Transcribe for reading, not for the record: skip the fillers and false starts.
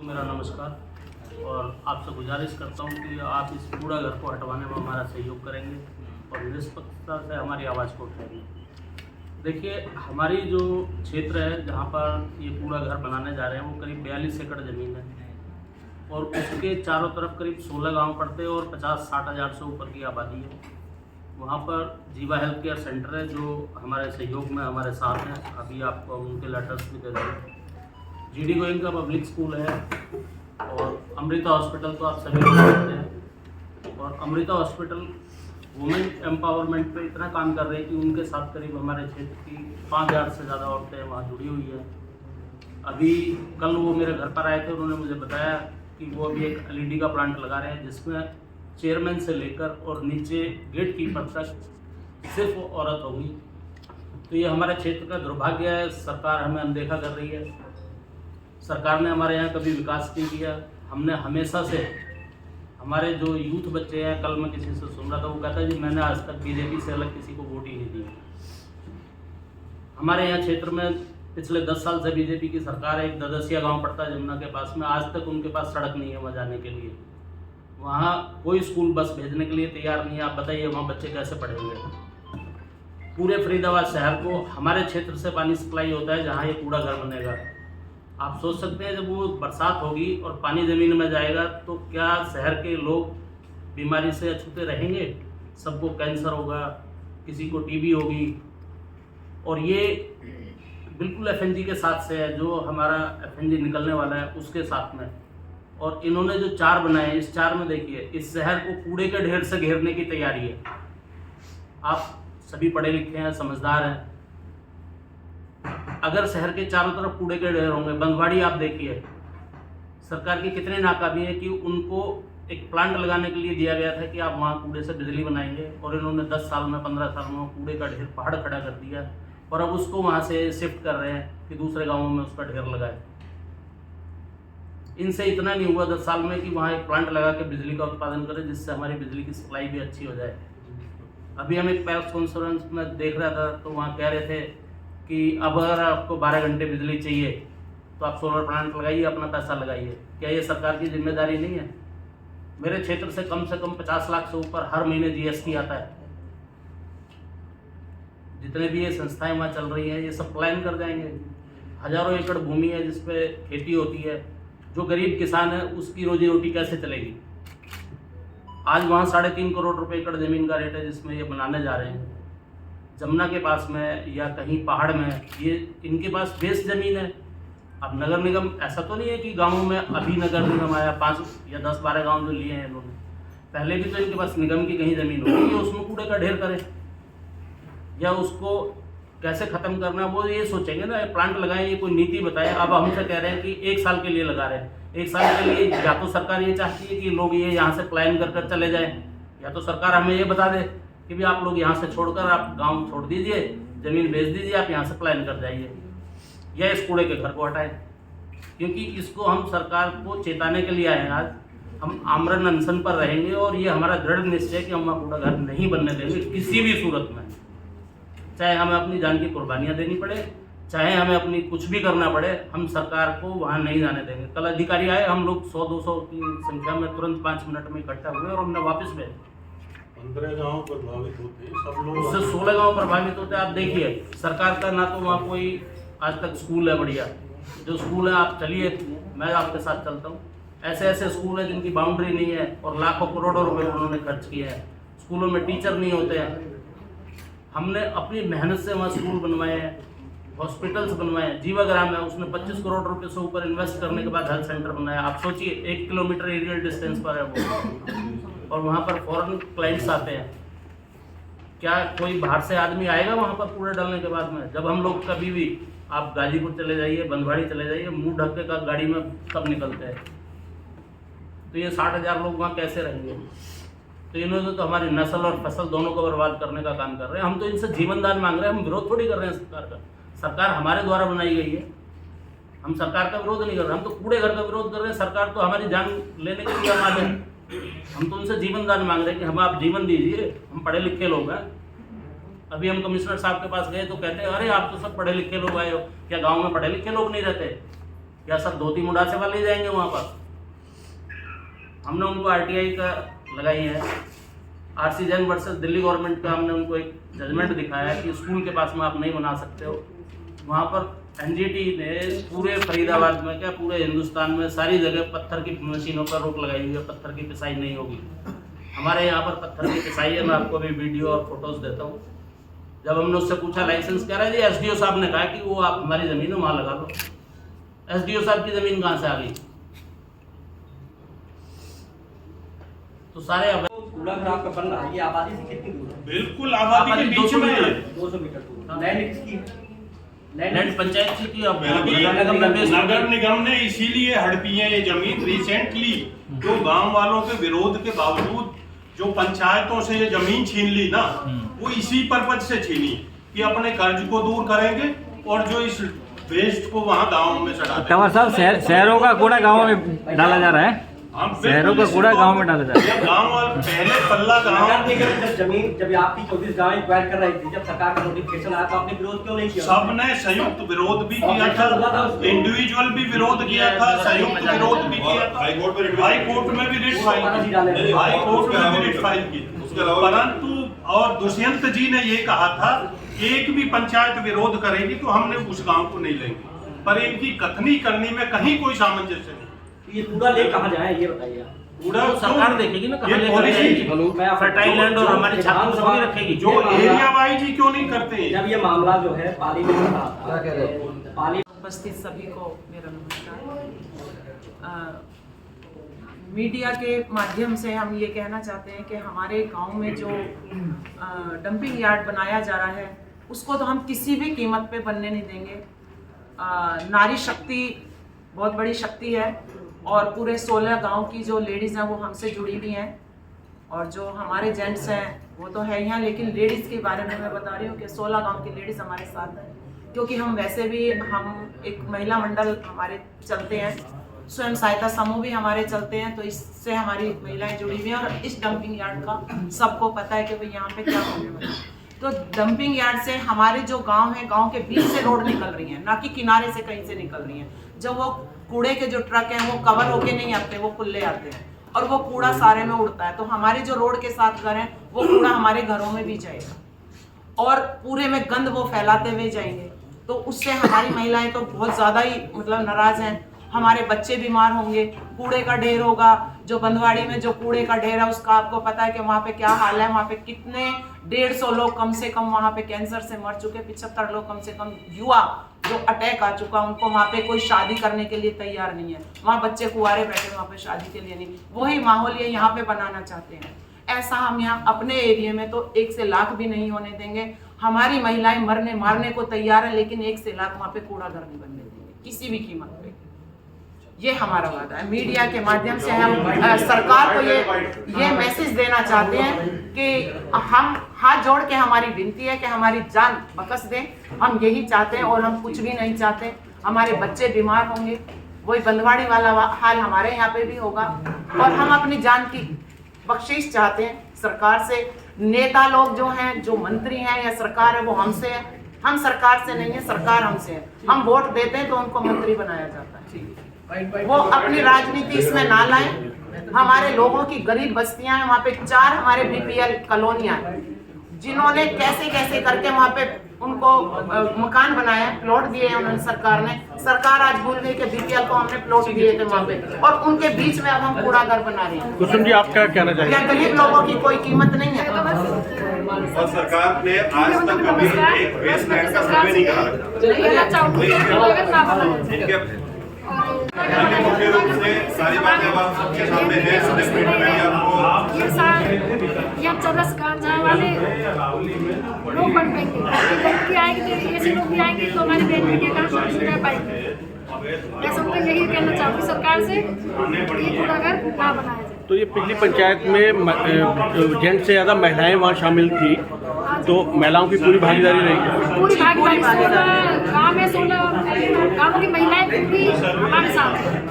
मेरा नमस्कार। और आपसे गुजारिश करता हूँ कि आप इस कूड़ा घर को हटवाने में हमारा सहयोग करेंगे और निष्पक्षता से हमारी आवाज़ को उठाएंगे। देखिए, हमारी जो क्षेत्र है जहाँ पर ये कूड़ा घर बनाने जा रहे हैं वो करीब 42 एकड़ ज़मीन है और उसके चारों तरफ करीब 16 गांव पड़ते हैं और 50-60 हज़ार से ऊपर की आबादी है। वहाँ पर जीवा हेल्थ केयर सेंटर है जो हमारे सहयोग में हमारे साथ हैं। अभी आपको उनके लेटर्स भी दे देंगे। जीडी गोयनका पब्लिक स्कूल है और अमृता हॉस्पिटल तो आप सभी लोग जानते हैं। और अमृता हॉस्पिटल वुमेन एम्पावरमेंट पे इतना काम कर रही है कि उनके साथ करीब हमारे क्षेत्र की 5000 से ज़्यादा औरतें वहाँ जुड़ी हुई है। अभी कल वो मेरे घर पर आए थे, उन्होंने मुझे बताया कि वो अभी एक एलईडी का प्लांट लगा रहे हैं जिसमें चेयरमैन से लेकर और नीचे गेट कीपर तक सिर्फ औरत होगी। तो ये हमारे क्षेत्र का दुर्भाग्य है। सरकार हमें अनदेखा कर रही है। सरकार ने हमारे यहाँ कभी विकास नहीं किया। हमने हमेशा से हमारे जो यूथ बच्चे हैं, कल मैं किसी से सुन रहा था, वो कहता है जी मैंने आज तक बीजेपी से अलग किसी को वोट ही नहीं दी। हमारे यहाँ क्षेत्र में पिछले 10 साल से बीजेपी की सरकार है। एक ददसिया गांव पड़ता है जमुना के पास में, आज तक उनके पास सड़क नहीं है वहाँ जाने के लिए। वहाँ कोई स्कूल बस भेजने के लिए तैयार नहीं है। आप बताइए वहाँ बच्चे कैसे पढ़ेंगे। पूरे फरीदाबाद शहर को हमारे क्षेत्र से पानी सप्लाई होता है जहाँ ये कूड़ा घर बनेगा। आप सोच सकते हैं जब वो बरसात होगी और पानी ज़मीन में जाएगा तो क्या शहर के लोग बीमारी से अछूते रहेंगे? सबको कैंसर होगा, किसी को टीबी होगी। और ये बिल्कुल एफएनजी के साथ से है, जो हमारा एफएनजी निकलने वाला है उसके साथ में। और इन्होंने जो चार बनाए, इस चार में देखिए इस शहर को कूड़े के ढेर से घेरने की तैयारी है। आप सभी पढ़े लिखे हैं, समझदार हैं। अगर शहर के चारों तरफ कूड़े के ढेर होंगे, बंदवाड़ी आप देखिए, सरकार की कितनी नाकामी है कि उनको एक प्लांट लगाने के लिए दिया गया था कि आप वहाँ कूड़े से बिजली बनाएंगे और इन्होंने 10 साल में 15 साल में कूड़े का ढेर पहाड़ खड़ा कर दिया और अब उसको वहाँ से शिफ्ट कर रहे हैं कि दूसरे गाँवों में उसका ढेर लगाए। इनसे इतना नहीं हुआ 10 साल में कि वहाँ एक प्लांट लगा के बिजली का उत्पादन करें जिससे हमारी बिजली की सप्लाई भी अच्छी हो जाए। अभी हम एक प्रेस कॉन्फ्रेंस में देख रहा था तो वहाँ कह रहे थे कि अब अगर आपको 12 घंटे बिजली चाहिए तो आप सोलर प्लांट लगाइए, अपना पैसा लगाइए। क्या ये सरकार की जिम्मेदारी नहीं है? मेरे क्षेत्र से कम 50 लाख से ऊपर हर महीने जीएसटी आता है। जितने भी ये संस्थाएं वहाँ चल रही हैं ये सब प्लान कर जाएंगे। हजारों एकड़ भूमि है जिसपे खेती होती है। जो गरीब किसान है उसकी रोजी रोटी कैसे चलेगी? आज वहाँ 3.5 करोड़ रुपए एकड़ ज़मीन का रेट है जिसमें ये बनाने जा रहे हैं। जमुना के पास में या कहीं पहाड़ में, ये इनके पास बेस ज़मीन है। अब नगर निगम, ऐसा तो नहीं है कि गाँवों में अभी नगर निगम आया 5 या 10-12 गाँव जो लिए हैं इन्होंने, पहले भी तो इनके पास निगम की कहीं ज़मीन होगी। ये उसमें कूड़े का ढेर करें या उसको कैसे ख़त्म करना है वो ये सोचेंगे ना। प्लांट लगाएं, ये कोई नीति बताएं। अब हमसे कह रहे हैं कि 1 साल के लिए लगा रहे हैं। 1 साल के लिए या तो सरकार ये चाहती है कि लोग ये यहाँ से प्लान कर कर चले जाएं, या तो सरकार हमें ये बता दे कि भी आप लोग यहाँ से छोड़कर आप गांव छोड़ दीजिए, ज़मीन बेच दीजिए, आप यहाँ से प्लान कर जाइए, या इस कूड़े के घर को हटाएं। क्योंकि इसको हम सरकार को चेताने के लिए आए हैं। आज हम आमरण अनशन पर रहेंगे और ये हमारा दृढ़ निश्चय कि हम वहाँ कूड़ा घर नहीं बनने देंगे किसी भी सूरत में। चाहे हमें अपनी जान की कुर्बानियाँ देनी पड़े, चाहे हमें अपनी कुछ भी करना पड़े, हम सरकार को वहाँ नहीं जाने देंगे। कल अधिकारी आए, हम लोग 100-200 की संख्या में तुरंत 5 मिनट में इकट्ठा हुए और हमने वापस भेज। 15 गाँव प्रभावित होते हैं, सब लोग उससे 16 गाँव प्रभावित होते हैं। आप देखिए सरकार का ना तो वहाँ कोई आज तक स्कूल है बढ़िया। जो स्कूल है आप चलिए, मैं आपके साथ चलता हूँ। ऐसे ऐसे स्कूल हैं जिनकी बाउंड्री नहीं है और लाखों करोड़ों रुपए उन्होंने खर्च किए हैं। स्कूलों में टीचर नहीं होते हैं। हमने अपनी मेहनत से वहाँ स्कूल बनवाए हैं, हॉस्पिटल्स बनवाए हैं। जीवाग्राम है, उसने 25 करोड़ रुपए से ऊपर इन्वेस्ट करने के बाद हेल्थ सेंटर बनाया। आप सोचिए 1 किलोमीटर एरियल डिस्टेंस पर है वो, और वहाँ पर फॉरेन क्लाइंट्स आते हैं। क्या कोई बाहर से आदमी आएगा वहाँ पर कूड़े डालने के बाद में? जब हम लोग कभी भी, आप गाजीपुर चले जाइए, बंदवाड़ी चले जाइए, मुँह ढक के का गाड़ी में सब निकलते हैं। तो ये 60,000 लोग वहाँ कैसे रहेंगे? तो इन्होंने तो हमारी नस्ल और फसल दोनों को बर्बाद करने का काम कर रहे हैं। हम तो इनसे जीवन दान मांग रहे हैं, हम विरोध थोड़ी कर रहे हैं सरकार का। सरकार हमारे द्वारा बनाई गई है, हम सरकार का विरोध नहीं कर रहे। हम तो कूड़े घर का विरोध कर रहे हैं। सरकार तो हमारी जान लेने के लिए हमारे, हम तो उनसे जीवन दान मांग रहे हैं कि हम आप जीवन दीजिए। हम पढ़े लिखे लोग हैं। अभी हम कमिश्नर साहब के पास गए तो कहते हैं अरे आप तो सब पढ़े लिखे लोग आए हो, क्या गाँव में पढ़े लिखे लोग नहीं रहते? क्या सब धोती मुंडासे वाले जाएंगे वहाँ पर? हमने उनको आरटीआई का लगाई है, RC Jain versus Delhi government का हमने उनको एक जजमेंट दिखाया है कि स्कूल के पास में आप नहीं बना सकते हो। वहाँ पर एनजीटी ने पूरे फरीदाबाद में क्या पूरे हिंदुस्तान में सारी जगह पत्थर की मशीनों पर रोक लगाई हुई है, पत्थर की पिसाई नहीं होगी। हमारे यहाँ पर पत्थर की पिसाई है, मैं आपको अभी वीडियो और फोटोज देता हूँ। जब हमने उससे पूछा लाइसेंस क्या है जी, एसडीओ साहब ने कहा कि वो आप हमारी ज़मीन है वहाँ लगा लो। एसडीओ साहब की ज़मीन कहाँ से आ गई? तो सारे कूड़ा घर आपका बन रहा है, ये आबादी से कितनी दूर है? बिल्कुल आबादी के बीच में है। 200 मीटर दूर। लैंड किसकी है? लैंड पंचायत की अब नगर निगम ने इसीलिए हड़पी है ये जमीन रिसेंटली, जो गांव वालों के विरोध के बावजूद जो पंचायतों से ये जमीन छीन ली ना, वो इसी पर्पज से छीनी कि अपने कर्ज को दूर करेंगे और जो इस वेस्ट को वहाँ गाँव में चढ़ा देंगे। तंवर साहब, शहरों का कूड़ा गाँव में डाला जा रहा है, शहरों का कूड़ा गांव में डाला जाए। गांव वाले पहले पल्ला गांव जब आपकी 24 गांव इंक्वायर कर रही थी, जब सरकार का नोटिफिकेशन आया तो आपने विरोध क्यों नहीं किया? सबने संयुक्त विरोध भी किया था, इंडिविजुअल भी विरोध किया था, संयुक्त विरोध भी किया था। हाई कोर्ट में भी रिट फाइल की, परंतु और दुष्यंत जी ने ये कहा था एक भी पंचायत विरोध करेगी तो हमने उस गाँव को नहीं लेंगे, पर इनकी कथनी करनी में कहीं कोई सामंजस्य नहीं। ये कूड़ा ले कहाँ जाए ये बताइए। कूड़ा सरकार देखेगी ना कहाँ लेकर जाएगी, फर्टाइल लैंड और हमारी छात्र सभी रखेगी। जो एरिया वाइज ही क्यों नहीं करते हैं? जब ये मामला जो है पाली में हो रहा था, पाली उपस्थित सभी को मेरा नमस्कार। मीडिया के माध्यम से हम ये कहना चाहते हैं कि हमारे गांव में जो डंपिंग यार्ड बनाया जा रहा है उसको तो हम किसी भी कीमत पे बनने नहीं देंगे। नारी शक्ति बहुत बड़ी शक्ति है और पूरे 16 गांव की जो लेडीज़ हैं वो हमसे जुड़ी हुई हैं और जो हमारे जेंट्स हैं वो तो है यहाँ, लेकिन लेडीज़ के बारे में मैं बता रही हूँ कि 16 गांव की लेडीज़ हमारे साथ हैं, क्योंकि हम वैसे भी हम एक महिला मंडल हमारे चलते हैं, स्वयं सहायता समूह भी हमारे चलते हैं, तो इससे हमारी महिलाएं जुड़ी हुई हैं और इस डंपिंग यार्ड का सबको पता है कि भाई यहाँ पे क्या प्रॉब्लम है। तो डंपिंग यार्ड से हमारे जो गांव है, गांव के बीच से रोड निकल रही है, ना कि किनारे से कहीं से निकल रही है। जब वो कूड़े के जो ट्रक हैं वो कवर होके नहीं आते, वो खुले आते हैं और वो कूड़ा सारे में उड़ता है। तो हमारे जो रोड के साथ घर हैं वो कूड़ा हमारे घरों में भी जाएगा और पूरे में गंद वो फैलाते हुए जाएंगे। तो उससे हमारी महिलाएं तो बहुत ज़्यादा ही मतलब नाराज़ हैं। हमारे बच्चे बीमार होंगे, कूड़े का ढेर होगा, जो बंदवाड़ी में जो कूड़े का ढेर है उसका आपको पता है कि वहाँ पे क्या हाल है। वहाँ पे कितने 150 लोग कम से कम वहाँ पे कैंसर से मर चुके, 75 लोग कम से कम युवा जो अटैक आ चुका, उनको वहाँ पे कोई शादी करने के लिए तैयार नहीं है। वहाँ बच्चे कुंवारे बैठे वहाँ पे शादी के लिए नहीं, वही माहौल ये यहाँ पे बनाना चाहते हैं। ऐसा हम यहाँ अपने एरिया में तो 1 से लाख भी नहीं होने देंगे। हमारी महिलाएं मरने मारने को तैयार है, लेकिन 1 से लाख वहाँ पे कूड़ा घर नहीं बनने देंगे किसी भी कीमत पे। ये हमारा वादा है। मीडिया के माध्यम से हम सरकार को ये मैसेज देना चाहते हैं कि हम हाथ जोड़ के हमारी विनती है कि हमारी जान बख्श दें। हम यही चाहते हैं और हम कुछ भी नहीं चाहते। हमारे बच्चे बीमार होंगे, वही बंदवाड़ी वाला हाल हमारे यहाँ पे भी होगा और हम अपनी जान की बख्शिश चाहते हैं सरकार से। नेता लोग जो हैं, जो मंत्री हैं या सरकार है, वो हमसे है, हम सरकार से नहीं है, सरकार हमसे है। हम वोट देते हैं तो उनको मंत्री बनाया जाता है, वो अपनी राजनीति इसमें ना लाएं। हमारे लोगों की गरीब बस्तियां हैं, वहाँ पे 4 हमारे बीपीएल कॉलोनियां हैं, जिन्होंने कैसे कैसे करके वहाँ पे उनको मकान बनाया, प्लॉट दिए हैं उन्होंने सरकार ने। सरकार आज भूल गई कि बीपीएल को हमने प्लॉट दिए थे वहाँ पे, और उनके बीच में अब हम कूड़ा घर बना रहे हैं। कुसुम जी, आप क्या कहना चाहेंगे? क्या गरीब लोगों की कोई कीमत नहीं है? और सरकार ने आज तक कभी एक वेस्टलैंड का सर्वे नहीं करा। मुख्य रूप से सारी बातें अब सबके सामने है। या चौरस गांव जाने वाले लोग बन पाएंगे, लड़की आएगी तो ऐसे लोग भी आएंगे तो हमारी बहन के काम सुविधा पाएंगे। मैं सबको यही कहना चाहूँगी सरकार से कि कूड़ा घर ना बनाया जाए। तो ये पिछली पंचायत में जेंट्स से ज़्यादा महिलाएं वहाँ शामिल थी, तो महिलाओं की पूरी भागीदारी रही। पूरी भागीदारी गाँव में 16 गाँव की महिलाएं पूरी हमारे साथ हैं।